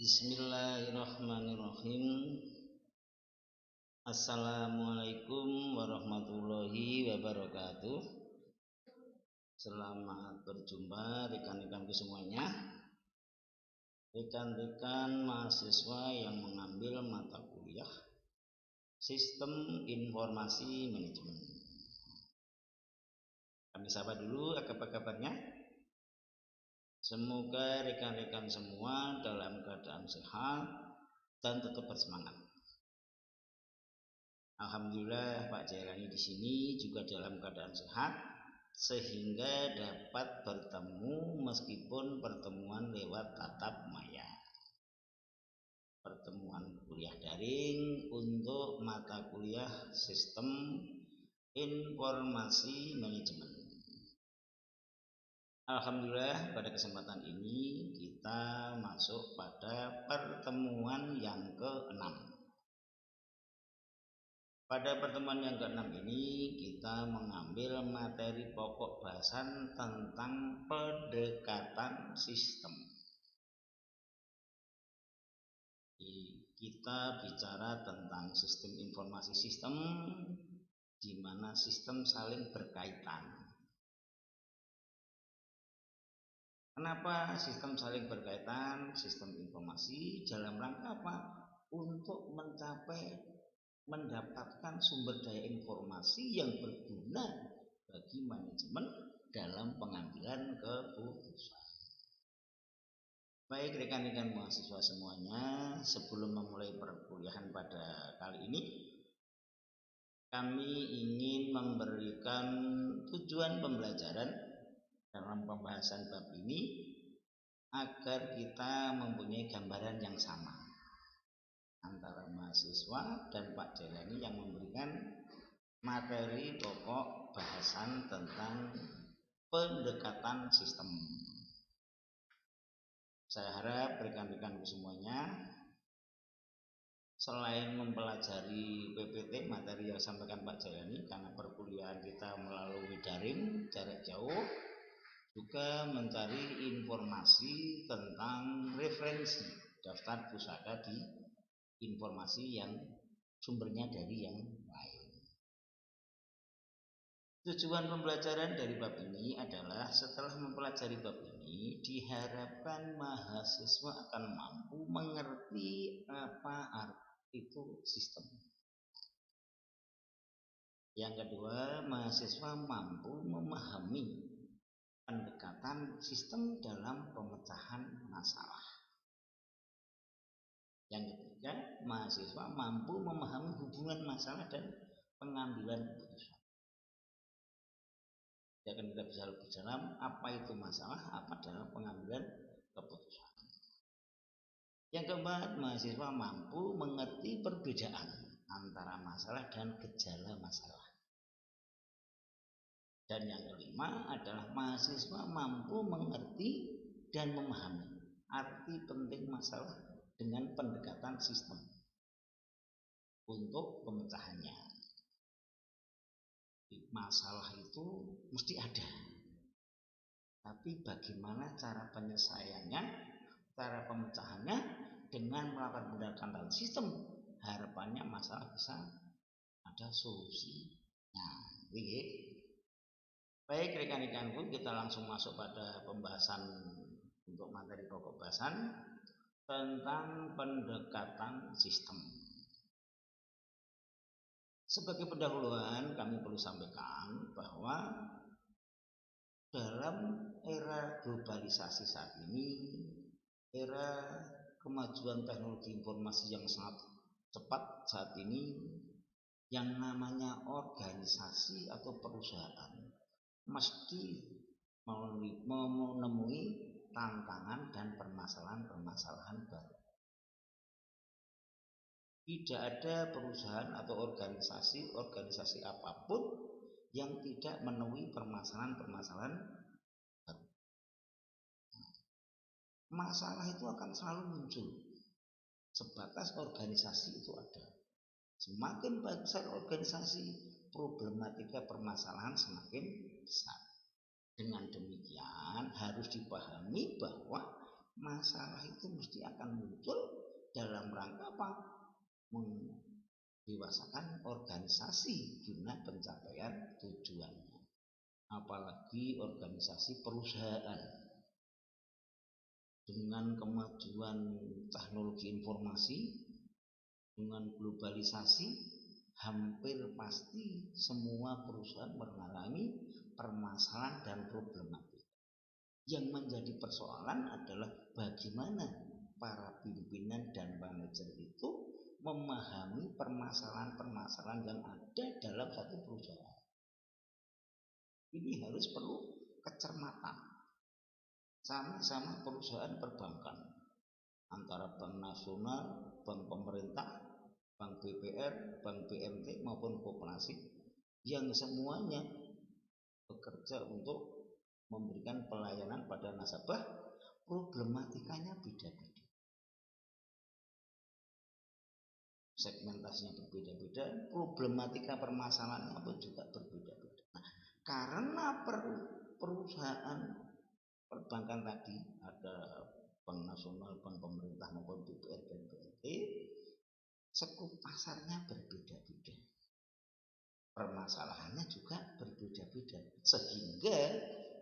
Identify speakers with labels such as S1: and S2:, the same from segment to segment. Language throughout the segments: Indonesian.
S1: Bismillahirrahmanirrahim. Assalamualaikum warahmatullahi wabarakatuh. Selamat berjumpa rekan-rekanku semuanya, rekan-rekan mahasiswa yang mengambil mata kuliah Sistem Informasi Manajemen. Kami sapa dulu, apa kabarnya? Semoga rekan-rekan semua dalam keadaan sehat dan tetap bersemangat. Alhamdulillah Pak Jailani di sini juga dalam keadaan sehat sehingga dapat bertemu meskipun pertemuan lewat tatap maya. Pertemuan kuliah daring untuk mata kuliah Sistem Informasi Manajemen. Alhamdulillah pada kesempatan ini kita masuk pada pertemuan yang ke-6. Pada pertemuan yang ke-6 ini kita mengambil materi pokok bahasan tentang pendekatan sistem. Kita bicara tentang sistem informasi sistem, di mana sistem saling berkaitan. Kenapa sistem saling berkaitan? Sistem informasi dalam rangka apa? Untuk mendapatkan sumber daya informasi yang berguna bagi manajemen dalam pengambilan keputusan. Baik rekan-rekan mahasiswa semuanya, sebelum memulai perkuliahan pada kali ini, kami ingin memberikan tujuan pembelajaran dalam pembahasan bab ini agar kita mempunyai gambaran yang sama antara mahasiswa dan Pak Jailani yang memberikan materi pokok bahasan tentang pendekatan sistem. Saya harap rekan-rekanku semuanya selain mempelajari PPT materi yang disampaikan Pak Jailani, karena perkuliahan kita melalui daring jarak jauh, juga mencari informasi tentang referensi daftar pusaka di informasi yang sumbernya dari yang lain. Tujuan pembelajaran dari bab ini adalah setelah mempelajari bab ini diharapkan mahasiswa akan mampu mengerti apa arti itu sistem. Yang kedua, mahasiswa mampu memahami pendekatan sistem dalam pemecahan masalah. Yang ketiga, mahasiswa mampu memahami hubungan masalah dan pengambilan keputusan. Jadi kita bisa lebih dalam apa itu masalah, apa dalam pengambilan keputusan. Yang keempat, mahasiswa mampu mengerti perbedaan antara masalah dan gejala masalah. Dan yang kelima adalah mahasiswa mampu mengerti dan memahami arti penting masalah dengan pendekatan sistem untuk pemecahannya. Masalah itu mesti ada, tapi bagaimana cara penyelesaiannya, cara pemecahannya dengan melakukan pendekatan sistem, harapannya masalah bisa ada solusinya. Baik rekan-rekanku, kita langsung masuk pada pembahasan untuk materi pokok bahasan tentang pendekatan sistem. Sebagai pendahuluan kami perlu sampaikan bahwa dalam era globalisasi saat ini, era kemajuan teknologi informasi yang sangat cepat saat ini, yang namanya organisasi atau perusahaan mesti menemui tantangan dan permasalahan-permasalahan baru. Tidak ada perusahaan atau organisasi apapun yang tidak menemui permasalahan-permasalahan baru. Masalah itu akan selalu muncul sebatas organisasi itu ada. Semakin besar organisasi, problematika permasalahan semakin besar. Dengan demikian harus dipahami bahwa masalah itu mesti akan muncul dalam rangka apa? Mendewasakan organisasi guna pencapaian tujuannya. Apalagi organisasi perusahaan dengan kemajuan teknologi informasi, dengan globalisasi, hampir pasti semua perusahaan mengalami permasalahan dan problematika. Yang menjadi persoalan adalah bagaimana para pimpinan dan manajer itu memahami permasalahan-permasalahan yang ada dalam satu perusahaan. Ini harus perlu kecermatan. Sama-sama perusahaan perbankan, antara bank nasional, bank pemerintah, bank BPR, bank BMT maupun koperasi, yang semuanya bekerja untuk memberikan pelayanan pada nasabah, problematikanya beda-beda. Segmentasinya berbeda-beda, problematika permasalahannya pun juga berbeda-beda. Nah, karena perusahaan perbankan tadi ada bank nasional, bank pemerintah maupun BPR dan BNT, sekup pasarnya berbeda-beda, permasalahannya juga berbeda-beda, sehingga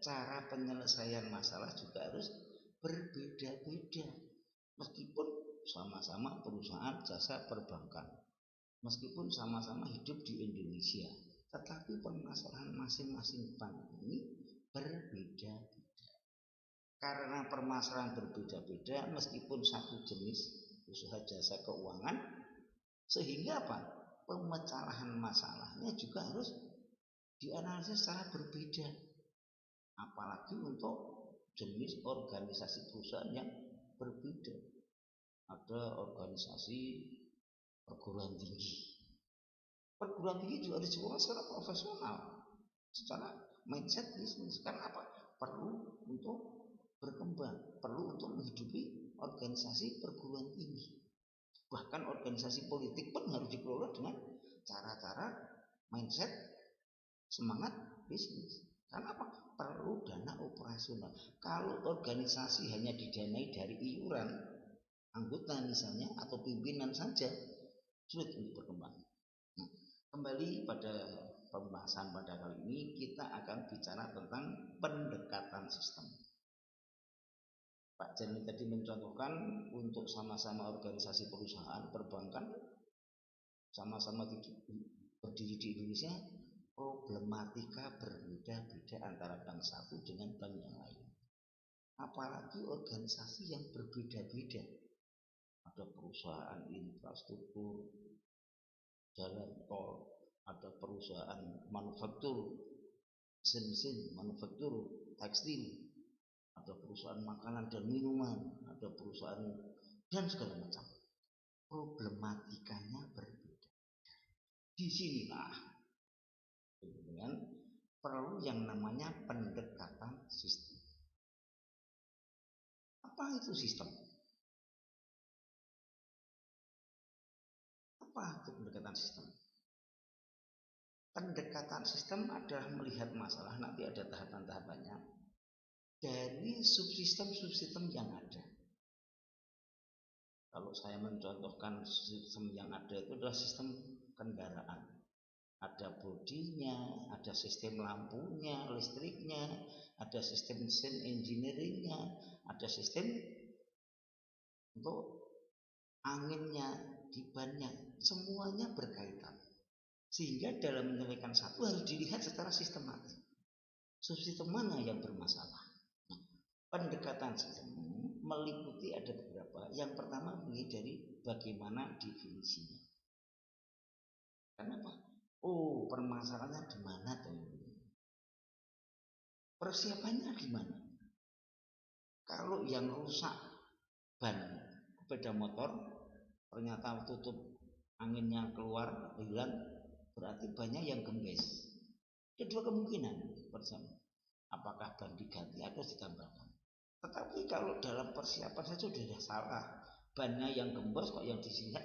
S1: cara penyelesaian masalah juga harus berbeda-beda. Meskipun sama-sama perusahaan jasa perbankan, meskipun sama-sama hidup di Indonesia, tetapi permasalahan masing-masing bank ini berbeda-beda. Karena permasalahan berbeda-beda, meskipun satu jenis usaha jasa keuangan, sehingga apa? Pemecahan masalahnya juga harus dianalisis secara berbeda. Apalagi untuk jenis organisasi perusahaan yang berbeda. Ada organisasi perguruan tinggi. Perguruan tinggi juga harus dikelola secara profesional, secara mindset bisnis. Karena apa? Perlu untuk berkembang, perlu untuk menghidupi organisasi perguruan tinggi. Bahkan organisasi politik pun harus dikelola dengan cara-cara mindset semangat bisnis. Karena apa? Perlu dana operasional. Kalau organisasi hanya didanai dari iuran anggota misalnya atau pimpinan saja, sulit untuk berkembang. Nah, kembali pada pembahasan pada kali ini, kita akan bicara tentang pendekatan sistem. Pak Jani tadi mencontohkan untuk sama-sama organisasi perusahaan perbankan, sama-sama berdiri di Indonesia, problematika berbeda-beda antara bank satu dengan bank yang lain. Apalagi organisasi yang berbeda-beda. Ada perusahaan infrastruktur, jalan tol, ada perusahaan manufaktur, mesin-mesin, manufaktur, tekstil, ada perusahaan makanan dan minuman, ada perusahaan dan segala macam. Problematikanya berbeda. Disinilah dengan perlu yang namanya pendekatan sistem. Apa itu sistem? Apa itu pendekatan sistem? Pendekatan sistem adalah melihat masalah, nanti ada tahapan-tahapannya, dari subsistem-subsistem yang ada. Kalau saya mencontohkan sistem yang ada itu adalah sistem kendaraan. Ada bodinya, ada sistem lampunya, listriknya, ada sistem mesin engineeringnya, ada sistem untuk anginnya, di bannya, semuanya berkaitan. Sehingga dalam menyelesaikan satu harus dilihat secara sistematis. Subsistem mana yang bermasalah? Nah, pendekatan sistem meliputi ada beberapa. Yang pertama dari bagaimana definisinya. Kenapa? Oh, permasalahannya di mana teman-teman? Persiapannya di mana? Kalau yang rusak ban sepeda motor, ternyata tutup anginnya keluar hilang, berarti banyak yang gembes. Ada dua kemungkinan bersama. Apakah ban diganti atau ditambahkan? Tetapi kalau dalam persiapan saja sudah salah, bannya yang gembos kok yang disingkat,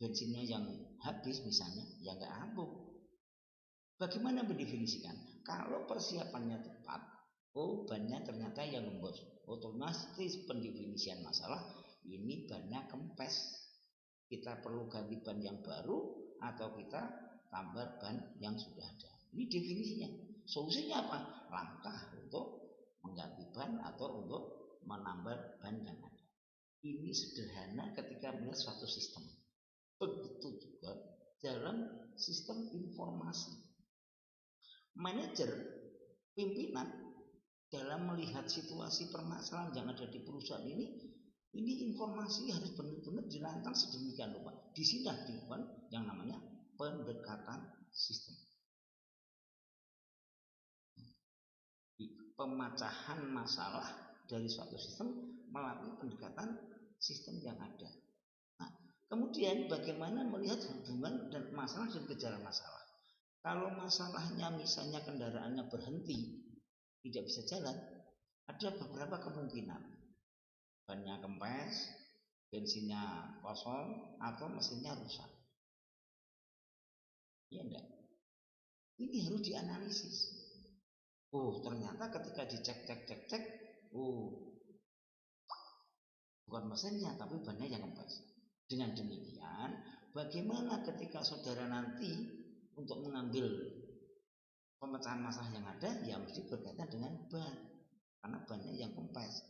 S1: bensinnya yang habis misalnya, ya nggak ampuh. Bagaimana mendefinisikan? Kalau persiapannya tepat, Oh, bannya ternyata yang gembos. Otomatis pendefinisian masalah ini bannya kempes. Kita perlu ganti ban yang baru atau kita tambah ban yang sudah ada. Ini definisinya. Solusinya apa? Langkah untuk mengganti ban atau untuk menambah ban yang ada. Ini sederhana ketika melihat suatu sistem. Begitu juga dalam sistem informasi. Manajer, pimpinan dalam melihat situasi permasalahan yang ada di perusahaan ini informasi harus benar-benar dirancang sedemikian rupa. Di sini dilakukan yang namanya pendekatan sistem. Pemecahan masalah dari suatu sistem melalui pendekatan sistem yang ada. Nah, kemudian bagaimana melihat hubungan dan masalah dan gejala masalah. Kalau masalahnya misalnya kendaraannya berhenti, tidak bisa jalan, ada beberapa kemungkinan. Bannya kempes, bensinnya kosong, atau mesinnya rusak. Iya enggak? Ini harus dianalisis. Oh, ternyata ketika dicek, bukan mesinnya tapi bannya yang kempes. Dengan demikian, bagaimana ketika saudara nanti untuk mengambil pemecahan masalah yang ada, ya mesti berkaitan dengan ban, karena bannya yang kempes.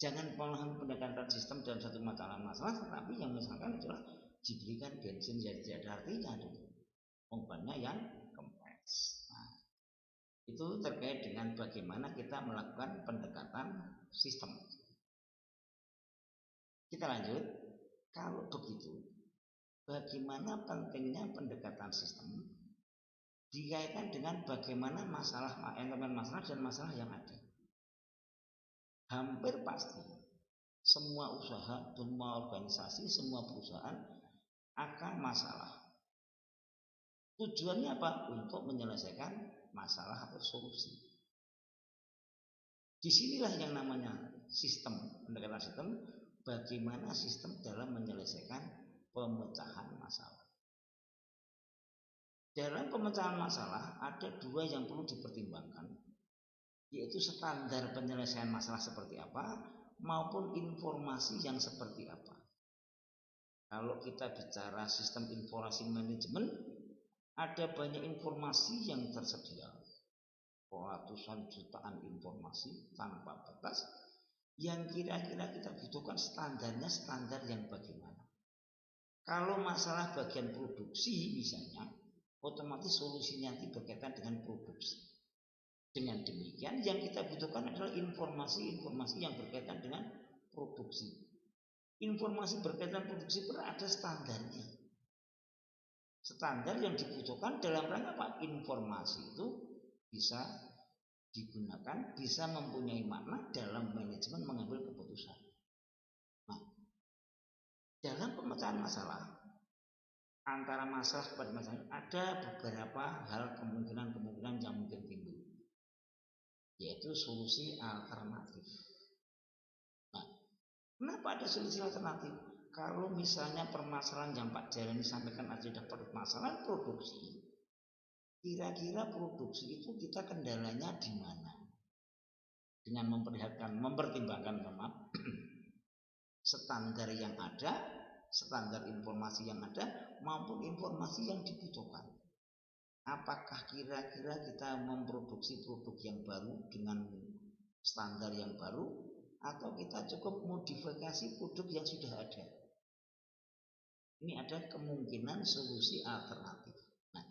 S1: Jangan paham pendekatan sistem dalam satu masalah, tetapi yang misalkan adalah diberikan bensin yang tidak ada artinya, bannya yang kempes. Nah, itu terkait dengan bagaimana kita melakukan pendekatan sistem. Kita lanjut. Kalau begitu, bagaimana pentingnya pendekatan sistem dikaitkan dengan bagaimana elemen masalah dan masalah yang ada. Hampir pasti semua usaha, semua organisasi, semua perusahaan akan masalah. Tujuannya apa? Untuk menyelesaikan masalah atau solusi. Disinilah yang namanya sistem, pendekatan sistem, bagaimana sistem dalam menyelesaikan pemecahan masalah. Dalam pemecahan masalah ada dua yang perlu dipertimbangkan, yaitu standar penyelesaian masalah seperti apa maupun informasi yang seperti apa. Kalau kita bicara sistem informasi manajemen, ada banyak informasi yang tersedia, ratusan jutaan informasi tanpa batas, yang kira-kira kita butuhkan standarnya standar yang bagaimana. Kalau masalah bagian produksi misalnya, otomatis solusinya nanti berkaitan dengan produksi. Dengan demikian yang kita butuhkan adalah informasi-informasi yang berkaitan dengan produksi. Informasi berkaitan produksi berada standarnya. Standar yang dibutuhkan dalam rangka apa? Informasi itu bisa digunakan, bisa mempunyai makna dalam manajemen mengambil keputusan. Nah, dalam pemecahan masalah antara masalah kepada masalah ada beberapa hal kemungkinan yang mungkin timbul, yaitu solusi alternatif. Nah, kenapa ada solusi alternatif? Kalau misalnya permasalahan yang Pak Jalani sampaikan adalah permasalahan produksi, kira-kira produksi itu kita kendalanya di mana? Dengan mempertimbangkan standar yang ada, standar informasi yang ada maupun informasi yang dibutuhkan. Apakah kira-kira kita memproduksi produk yang baru dengan standar yang baru, atau kita cukup modifikasi produk yang sudah ada? Ini ada kemungkinan solusi alternatif. Nah,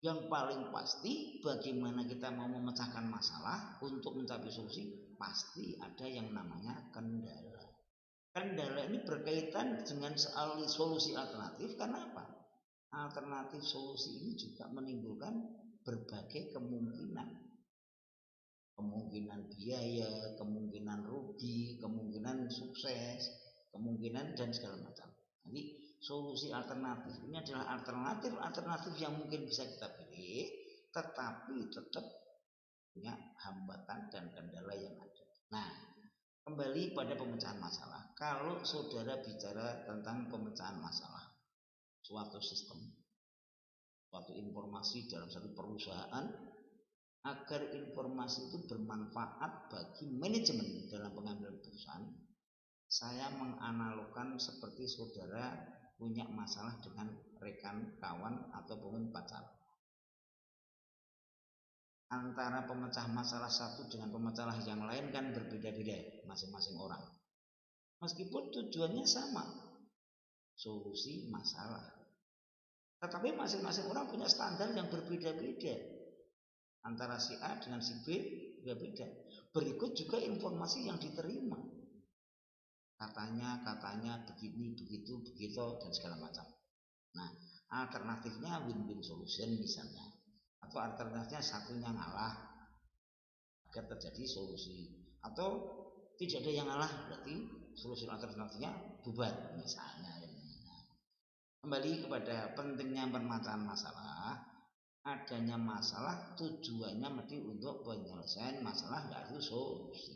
S1: yang paling pasti bagaimana kita mau memecahkan masalah untuk mencapai solusi, pasti ada yang namanya kendala. Kendala ini berkaitan dengan solusi alternatif. Karena apa? Alternatif solusi ini juga menimbulkan berbagai kemungkinan. Kemungkinan biaya, kemungkinan rugi, kemungkinan sukses, kemungkinan dan segala macam. Jadi solusi alternatif ini adalah alternatif yang mungkin bisa kita pilih, tetapi tetap punya hambatan dan kendala yang ada. Nah, kembali pada pemecahan masalah. Kalau saudara bicara tentang pemecahan masalah, suatu sistem, suatu informasi dalam satu perusahaan, agar informasi itu bermanfaat bagi manajemen dalam pengambilan keputusan, saya menganalogkan seperti saudara punya masalah dengan rekan, kawan, ataupun pacar. Antara pemecah masalah satu dengan pemecah yang lain kan berbeda-beda masing-masing orang. Meskipun tujuannya sama, solusi masalah. Tetapi masing-masing orang punya standar yang berbeda-beda. Antara si A dengan si B berbeda. Berikut juga informasi yang diterima. Katanya, begini, begitu, dan segala macam. Nah, alternatifnya win-win solution misalnya. Atau alternatifnya satunya ngalah agar terjadi solusi. Atau tidak ada yang ngalah, berarti solusi alternatifnya bubar misalnya. Kembali kepada pentingnya permasalahan masalah. Adanya masalah tujuannya mesti untuk penyelesaian masalah, yaitu solusi.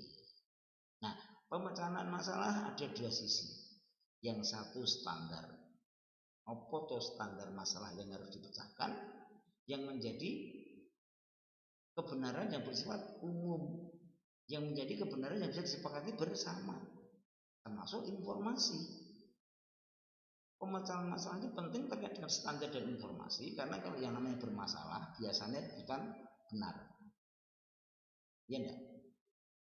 S1: Nah, pemecahan masalah ada dua sisi. Yang satu standar. Apa tuh standar masalah yang harus dipecahkan? Yang menjadi kebenaran yang bersifat umum. Yang menjadi kebenaran yang bisa disepakati bersama. Termasuk informasi. Pemecahan masalah itu penting terkait dengan standar dan informasi, karena kalau yang namanya bermasalah biasanya bukan benar. Iya enggak?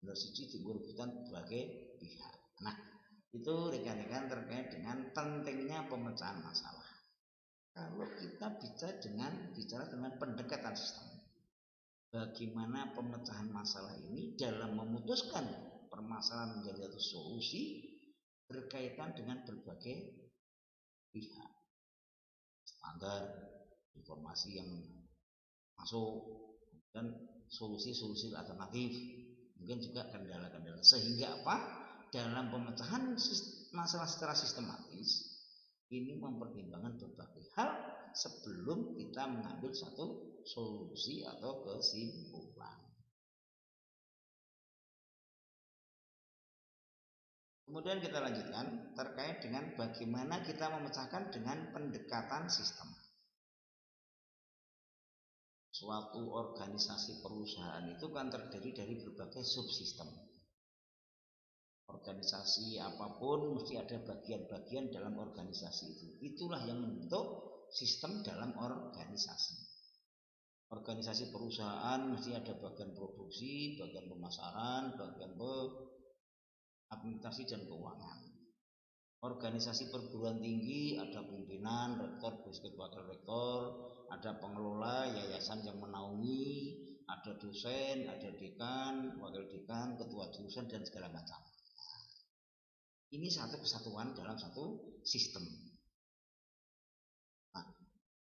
S1: Benar siji diurutan sebagai pihak. Nah, itu rekan-rekan terkait dengan pentingnya pemecahan masalah. Kalau kita bicara dengan pendekatan sistem, bagaimana pemecahan masalah ini dalam memutuskan permasalahan menjadi satu solusi berkaitan dengan berbagai pihak, standar, informasi yang masuk, dan solusi-solusi alternatif, mungkin juga kendala-kendala. Sehingga apa? Dalam pemecahan masalah secara sistematis, ini mempertimbangkan berbagai hal sebelum kita mengambil satu solusi atau kesimpulan. Kemudian kita lanjutkan terkait dengan bagaimana kita memecahkan dengan pendekatan sistem. Suatu organisasi perusahaan itu kan terdiri dari berbagai subsistem. Organisasi apapun mesti ada bagian-bagian dalam organisasi itu. Itulah yang membentuk sistem dalam organisasi. Organisasi perusahaan mesti ada bagian produksi, bagian pemasaran, bagian administrasi dan keuangan. Organisasi perguruan tinggi ada pimpinan, rektor, wakil rektor, ada pengelola, yayasan yang menaungi, ada dosen, ada dekan, wakil dekan, ketua jurusan dan segala macam. Ini satu kesatuan dalam satu sistem. Nah,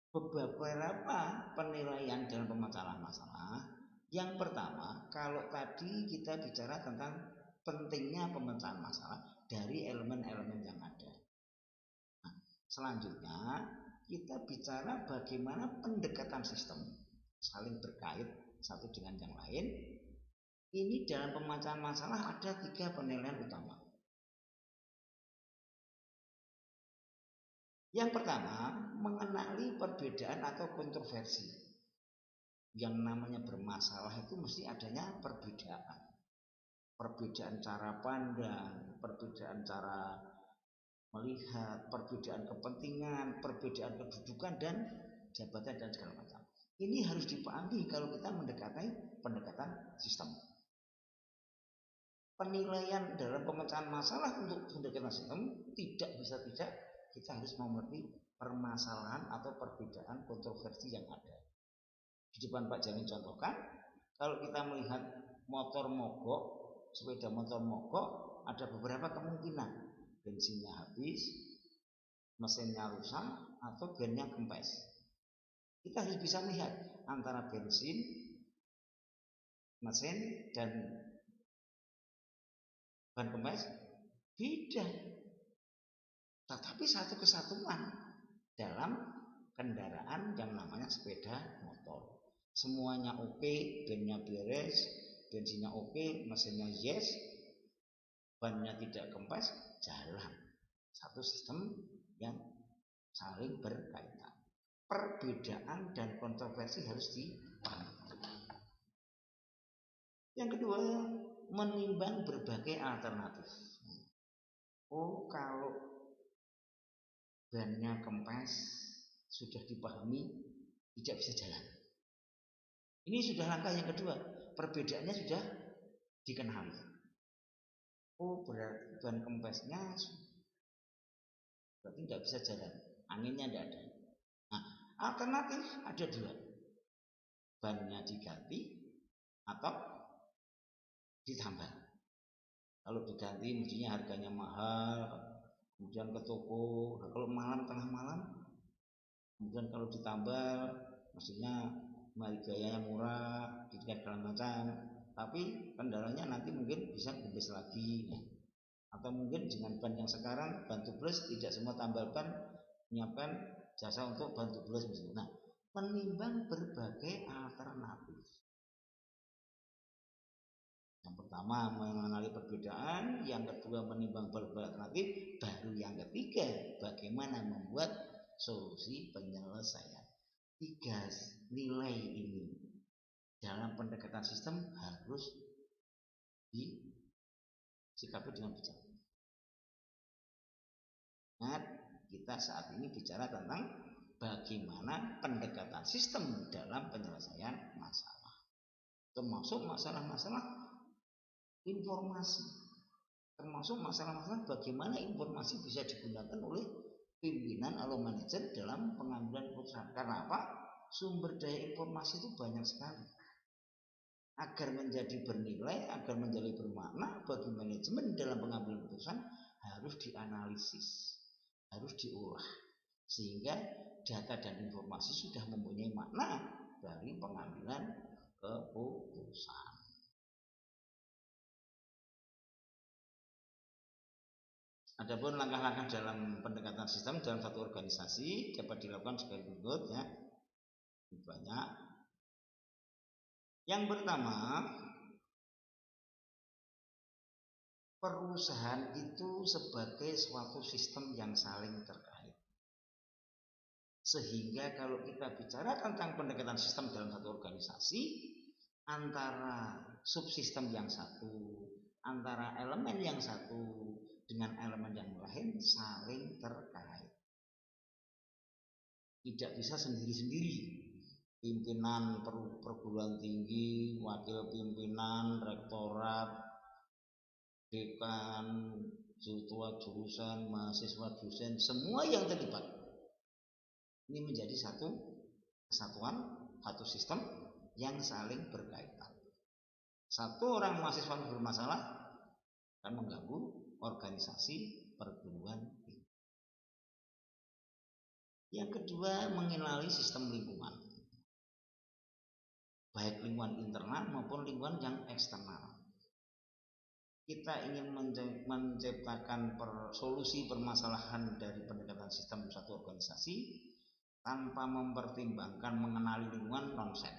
S1: beberapa penilaian dalam pemecahan masalah. Yang pertama, kalau tadi kita bicara tentang pentingnya pemecahan masalah dari elemen-elemen yang ada. Nah, selanjutnya kita bicara bagaimana pendekatan sistem saling terkait satu dengan yang lain. Ini dalam pemecahan masalah ada 3 penilaian utama. Yang pertama, mengenali perbedaan atau kontroversi. Yang namanya bermasalah itu mesti adanya perbedaan. Perbedaan cara pandang, perbedaan cara melihat, perbedaan kepentingan, perbedaan kedudukan dan jabatan dan segala macam. Ini harus dipahami kalau kita mendekati pendekatan sistem. Penilaian dalam pemecahan masalah untuk pendekatan sistem tidak bisa tidak kita harus mengerti permasalahan atau perbedaan kontroversi yang ada. Di depan Pak Jamin contohkan, kalau kita melihat motor mogok, sepeda motor mogok, ada beberapa kemungkinan. Bensinnya habis, mesinnya rusak, atau bannya kempes. Kita harus bisa melihat antara bensin, mesin, dan ban kempes beda. Tetapi satu kesatuan dalam kendaraan yang namanya sepeda motor. Semuanya oke, bannya beres, bensinnya oke, mesinnya yes, bannya tidak kempes, jalan. Satu sistem yang saling berkaitan. Perbedaan dan kontroversi harus dipahami. Yang kedua, menimbang berbagai alternatif. Oh, kalau bannya kempes sudah dipahami tidak bisa jalan. Ini sudah langkah yang kedua, perbedaannya sudah dikenali. Oh, berarti ban kempesnya berarti tidak bisa jalan, anginnya tidak ada. Nah, alternatif ada dua, bannya diganti atau ditambah. Kalau diganti mestinya harganya mahal, kemudian ke toko. Nah, kalau malam, tengah malam, kemudian kalau ditambal mestinya harganya murah, tidak segala macam, tapi kendalanya nanti mungkin bisa gembes lagi. Atau mungkin dengan ban yang sekarang, ban tubles tidak semua tambal ban menyiapkan jasa untuk ban tubles. Nah, menimbang berbagai alternatif. Yang pertama mengenali perbedaan, yang kedua menimbang berbagai alternatif, baru yang ketiga bagaimana membuat solusi penyelesaian. 3 nilai ini dalam pendekatan sistem harus disikapi dengan bijak. Nah, kita saat ini bicara tentang bagaimana pendekatan sistem dalam penyelesaian masalah, termasuk masalah-masalah informasi, termasuk masalah-masalah bagaimana informasi bisa digunakan oleh pimpinan atau manajer dalam pengambilan keputusan. Karena apa? Sumber daya informasi itu banyak sekali. Agar menjadi bernilai, agar menjadi bermakna bagi manajemen dalam pengambilan keputusan harus dianalisis, harus diolah, sehingga data dan informasi sudah mempunyai makna dari pengambilan keputusan. Adapun langkah-langkah dalam pendekatan sistem dalam satu organisasi dapat dilakukan sebagai berikut ya. Banyak. Yang pertama, perusahaan itu sebagai suatu sistem yang saling terkait. Sehingga kalau kita bicara tentang pendekatan sistem dalam satu organisasi, antara subsistem yang satu, antara elemen yang satu dengan elemen yang lain saling terkait. Tidak bisa sendiri-sendiri. Pimpinan perguruan tinggi, wakil pimpinan, rektorat, dekan, ketua jurusan, mahasiswa, dosen, semua yang terlibat. Ini menjadi satu kesatuan, satu sistem yang saling berkaitan. Satu orang mahasiswa bermasalah akan mengganggu organisasi perguruan tinggi. Yang kedua, mengenali sistem lingkungan, baik lingkungan internal maupun lingkungan yang eksternal. Kita ingin menciptakan solusi permasalahan dari pendekatan sistem satu organisasi tanpa mempertimbangkan mengenali lingkungan, nonsen.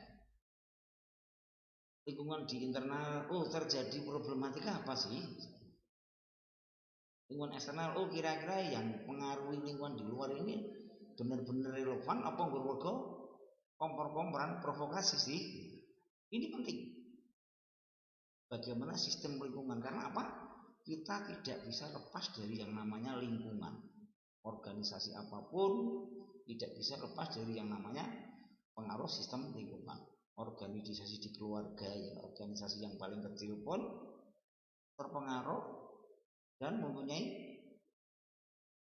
S1: Lingkungan di internal, terjadi problematika apa sih? Lingkungan eksternal, kira-kira yang mengaruhi lingkungan di luar ini benar-benar relevan apa nggo kompor-komporan provokasi sih? Ini penting. Bagaimana sistem lingkungan? Karena apa? Kita tidak bisa lepas dari yang namanya lingkungan. Organisasi apapun tidak bisa lepas dari yang namanya pengaruh sistem lingkungan. Organisasi di keluarga, ya, organisasi yang paling kecil pun terpengaruh dan mempunyai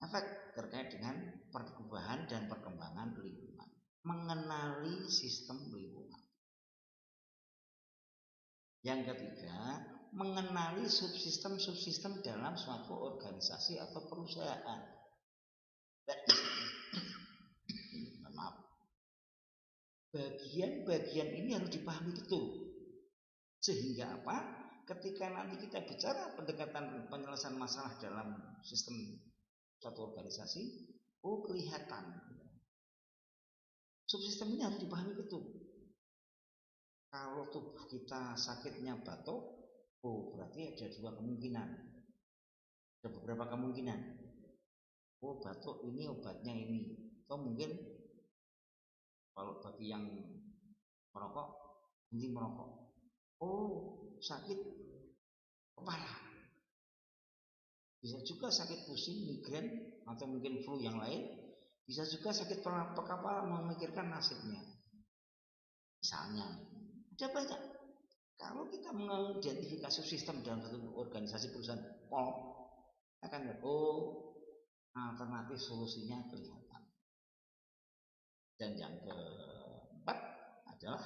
S1: efek terkait dengan perubahan dan perkembangan lingkungan. Mengenali sistem lingkungan. Yang ketiga, mengenali subsistem-subsistem dalam suatu organisasi atau perusahaan. Maaf. Bagian-bagian ini harus dipahami betul. Sehingga apa? Ketika nanti kita bicara pendekatan penyelesaian masalah dalam sistem suatu organisasi, kelihatan. Subsistem ini harus dipahami betul. Kalau tubuh kita sakitnya batuk, berarti ada dua kemungkinan. Ada beberapa kemungkinan. Batuk ini obatnya ini. Atau mungkin kalau bagi yang merokok, berhenti merokok. sakit kepala, bisa juga sakit pusing, migrain, atau mungkin flu yang lain, bisa juga sakit kepala memikirkan nasibnya. Misalnya, ada banyak. Kalau kita mengidentifikasi sistem dalam satu organisasi perusahaan, akan lihat, alternatif solusinya kelihatan. Dan yang keempat adalah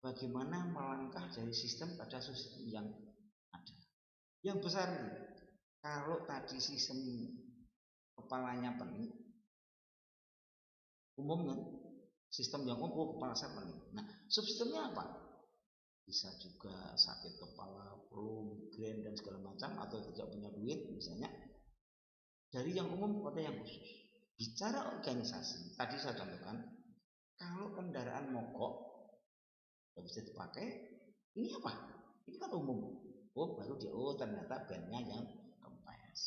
S1: bagaimana melangkah dari sistem pada sistem yang ada. Yang besar ini, kalau tadi sistem kepalanya pening, umumnya sistem yang umum kepala saya pening. Nah, subsistemnya apa? Bisa juga sakit kepala, flu, migrain dan segala macam, atau tidak punya duit misalnya. Dari yang umum pada yang khusus. Bicara organisasi, tadi saya contohkan, kalau kendaraan mogok tidak bisa dipakai, ini apa? Ini kan umum. Baru ternyata bannya yang kempes.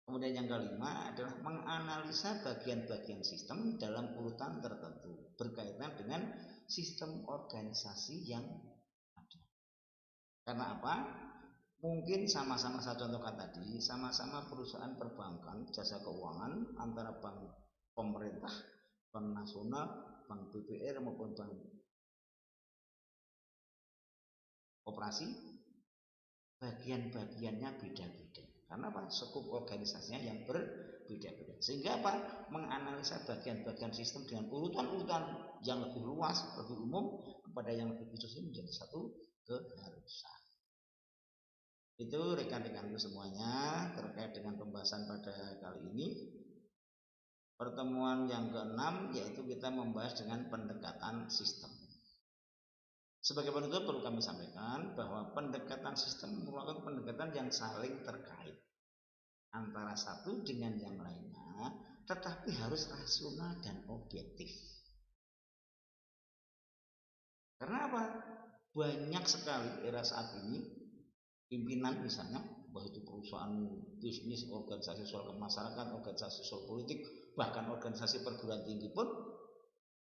S1: Kemudian yang kelima adalah menganalisa bagian-bagian sistem dalam urutan tertentu berkaitan dengan sistem organisasi yang ada. Karena apa? Mungkin sama-sama saya contohkan tadi, sama-sama perusahaan perbankan, jasa keuangan antara bank pemerintah, bank nasional, bank BPR maupun bank operasi, bagian-bagiannya beda-beda. Karena apa? Skop organisasinya yang berbeda-beda. Sehingga apa? Menganalisa bagian-bagian sistem dengan urutan-urutan yang lebih luas, lebih umum kepada yang lebih khusus ini menjadi satu keharusan. Itu rekan-rekanku semuanya terkait dengan pembahasan pada kali ini. Pertemuan yang ke-6 yaitu kita membahas dengan pendekatan sistem. Sebagai penutup perlu kami sampaikan bahwa pendekatan sistem merupakan pendekatan yang saling terkait antara satu dengan yang lainnya, tetapi harus rasional dan objektif. Karena apa? Banyak sekali era saat ini pimpinan misalnya, baik itu perusahaan, bisnis, organisasi sosial kemasyarakatan, organisasi sosial politik, bahkan organisasi perguruan tinggi pun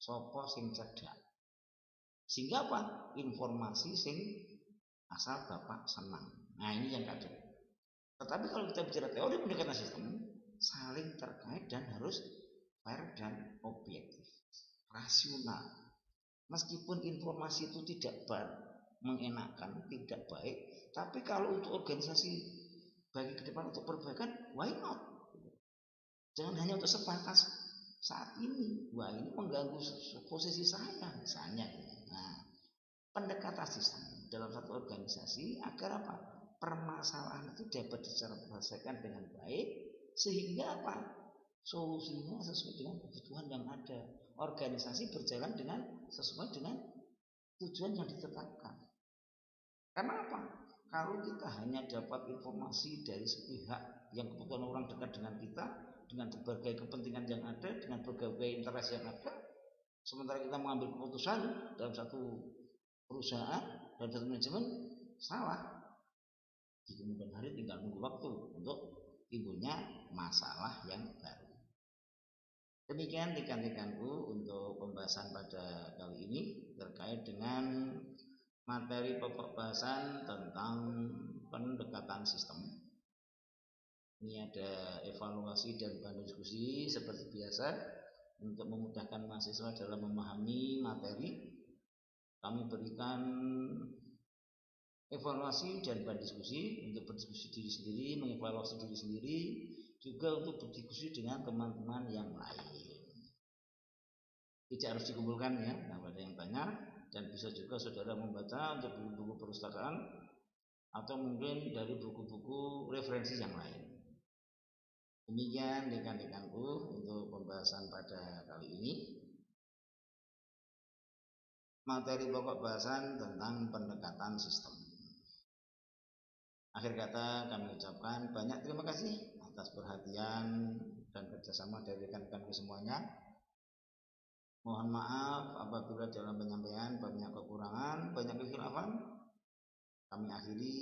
S1: sopo sing cedak. Sehingga apa? Informasi sing asal bapak senang. Nah, ini yang kacau. Tetapi kalau kita bicara teori pendekatan sistem, saling terkait dan harus fair dan objektif, rasional. Meskipun informasi itu tidak mengenakan, tidak baik, tapi kalau untuk organisasi bagi ke depan untuk perbaikan, why not? Jangan hanya untuk sebatas saat ini. Wah, ini mengganggu posisi saya misalnya. Nah, pendekatan sistem dalam satu organisasi agar apa? Permasalahan itu dapat diselesaikan dengan baik sehingga apa? Solusinya sesuai dengan kebutuhan yang ada. Organisasi berjalan dengan sesuai dengan tujuan yang ditetapkan. Karena apa? Kalau kita hanya dapat informasi dari sepihak yang kebetulan orang dekat dengan kita, dengan berbagai kepentingan yang ada, dengan berbagai interest yang ada, sementara kita mengambil keputusan dalam satu perusahaan, dalam satu manajemen, salah. Di kemudian hari tinggal menunggu waktu untuk timbulnya masalah yang baru. Demikian rekan-rekanku untuk pembahasan pada kali ini terkait dengan materi pokok bahasan tentang pendekatan sistem. Ini ada evaluasi dan bahan diskusi seperti biasa untuk memudahkan mahasiswa dalam memahami materi. Kami berikan evaluasi dan bahan diskusi untuk berdiskusi diri sendiri, mengevaluasi diri sendiri, juga untuk berdiskusi dengan teman-teman yang lain. Tidak harus dikumpulkan ya, kalau ada yang tanya, dan bisa juga saudara membaca untuk buku-buku perpustakaan atau mungkin dari buku-buku referensi yang lain. Demikian rekan-rekanku untuk pembahasan pada kali ini. Materi pokok bahasan tentang pendekatan sistem. Akhir kata kami ucapkan banyak terima kasih atas perhatian dan kerjasama dari rekan-rekanku semuanya. Mohon maaf apabila dalam penyampaian banyak kekurangan, banyak kekhilafan. Kami akhiri.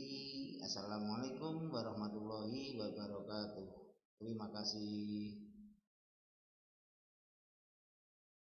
S1: Assalamualaikum warahmatullahi wabarakatuh. Terima kasih.